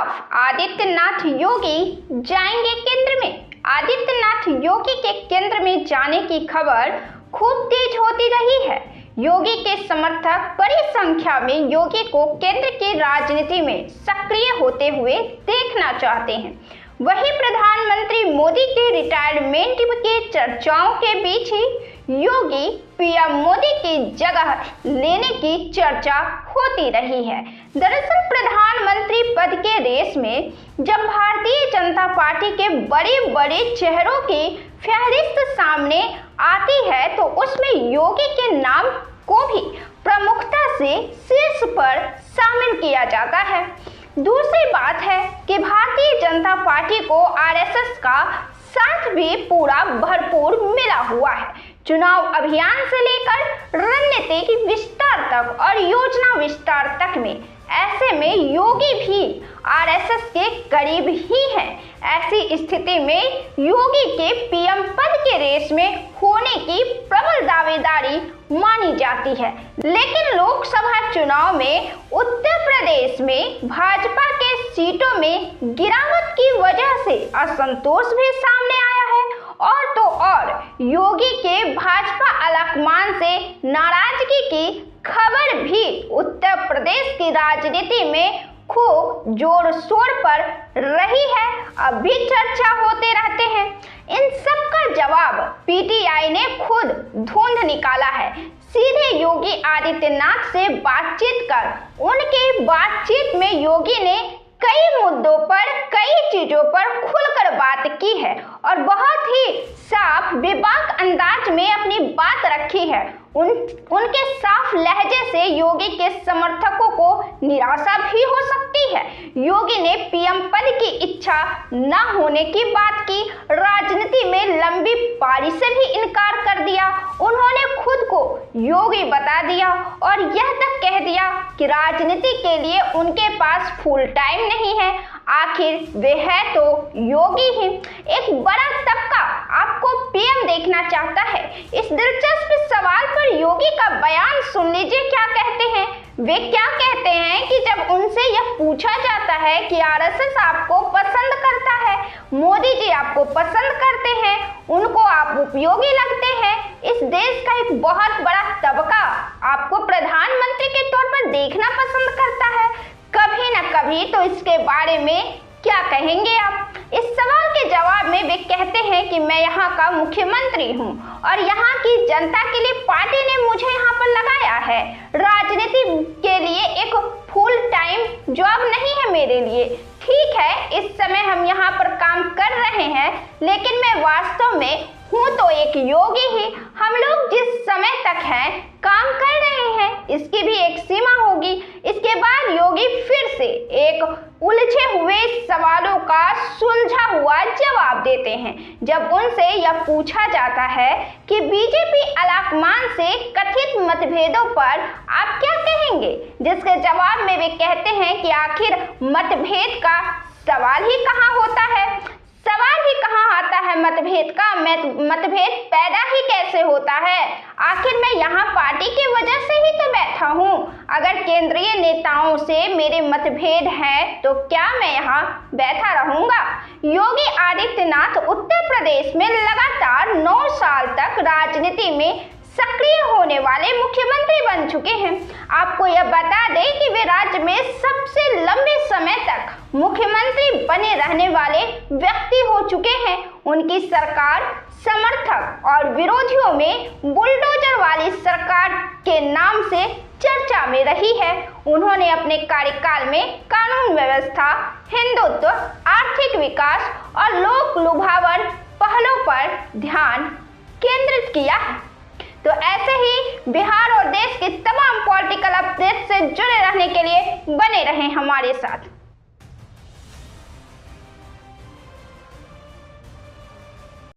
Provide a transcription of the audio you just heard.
साफ, आदित्यनाथ योगी जाएंगे केंद्र में। आदित्यनाथ योगी के केंद्र में जाने की खबर खूब तेज होती रही है। योगी के समर्थक बड़ी संख्या में योगी को केंद्र की राजनीति में सक्रिय होते हुए देखना चाहते हैं। वहीं प्रधानमंत्री मोदी के रिटायरमेंट की चर्चाओं के बीच ही योगी पीएम मोदी की जगह लेने की चर्चा होती रही है। दरअसल प्रधानमंत्री पद के रेस में जब भारतीय जनता पार्टी के बड़े बड़े चेहरों की फहरिस्त सामने आती है तो उसमें योगी के नाम को भी प्रमुखता से शीर्ष पर शामिल किया जाता है। दूसरी बात है कि भारतीय जनता पार्टी को आरएसएस का साथ भी पूरा भरपूर मिला हुआ है। चुनाव अभियान से लेकर रणनीति विस्तार तक और योजना विस्तार तक में ऐसे में योगी भी आरएसएस के करीब ही हैं। ऐसी स्थिति में योगी के पीएम पद के रेस में होने की प्रबल दावेदारी मानी जाती है। लेकिन लोकसभा चुनाव में उत्तर प्रदेश में भाजपा के सीटों में गिरावट की वजह से असंतोष भी सामने आया है और तो और योगी के भाजपा आलाकमान से नाराजगी की खबर भी उत्तर प्रदेश की राजनीति में खूब जोर शोर पर रही है। अब भी चर्चा होते रहते हैं। इन सब का जवाब पीटीआई ने खुद ढूंढ निकाला है। सीधे योगी आदित्यनाथ से बातचीत कर उनके बातचीत में योगी ने कई मुद्दों पर कई चीजों पर खुलकर बात की है और बहुत ही साफ बेबाक अंदाज में अपनी बात रखी है। उनके साफ लहजे से योगी के समर्थकों को निराशा भी हो सकती है। योगी ने पीएम पद की इच्छा न होने की बात की, राजनीति में लंबी पारी से भी इनकार कर दिया। उन्होंने खुद को योगी बता दिया और यह तक कह दिया कि राजनीति के लिए उनके पास फुल टाइम नहीं है। आखिर वे है तो योगी ही। एक बड़ा तबका आपको पीएम देखना चाहता है। इस दिलचस्प सवाल पर योगी का बयान सुन लीजिए क्या कहते हैं। वे क्या कहते हैं कि जब उनसे यह पूछा जाता है कि आरएसएस आपको पसंद करता है, मोदी जी आपको पसंद करते हैं, उनको आप उपयोगी लगते हैं, इस देश का एक बहुत बड़ा तबका आपको प्रधानमंत्री के तौर पर देखना पसंद करता है, कभी न कभी तो इसके बारे में क्या कहेंगे आप? इस सवाल के जवाब में वे कहते हैं कि मैं यहाँ का मुख्यमंत्री हूँ और यहाँ की जनता के लिए पार्टी ने मुझे यहाँ पर लगाया है। राजनीति के लिए एक फुल टाइम जॉब नहीं है मेरे लिए। ठीक है, इस समय हम यहाँ पर काम कर रहे हैं, लेकिन मैं वास्तव में हूँ तो एक योगी ही। हम लोग जिस समय तक हैं काम कर रहे हैं, इसकी भी एक सीमा होगी। इसके बाद योगी फिर से एक उलझे हुए सवालों का सुलझा हुआ जवाब देते हैं। जब उनसे यह पूछा जाता है कि बीजेपी आलाकमान से कथित मतभेदों पर आप क्या कहेंगे, जिसके जवाब में वे कहते हैं कि आखिर मतभेद का सवाल ही कहाँ होता है, सवाल ही कहाँ आता है मतभेद का, मतभेद पैदा ही कैसे होता है। आखिर मैं यहाँ पार्टी की वजह से ही तो बैठा हूँ। अगर केंद्रीय नेताओं से मेरे मतभेद हैं तो क्या मैं यहाँ बैठा रहूँगा? योगी आदित्यनाथ उत्तर प्रदेश में लगातार 9 साल तक राजनीति में सक्रिय होने वाले मुख्यमंत्री बन चुके हैं। आपको यह बता दें कि वे राज्य में सबसे लंबे समय तक मुख्यमंत्री बने रहने वाले व्यक्ति हो चुके हैं। उनकी सरकार समर्थक और विरोधियों में बुलडोजर वाली सरकार के नाम से चर्चा में रही है। उन्होंने अपने कार्यकाल में कानून व्यवस्था, हिंदुत्व, आर्थिक विकास और लोक लुभावन पहलों पर ध्यान केंद्रित किया है। तो ऐसे ही बिहार और देश के तमाम पॉलिटिकल अपडेट से जुड़े रहने के लिए बने रहें हमारे साथ।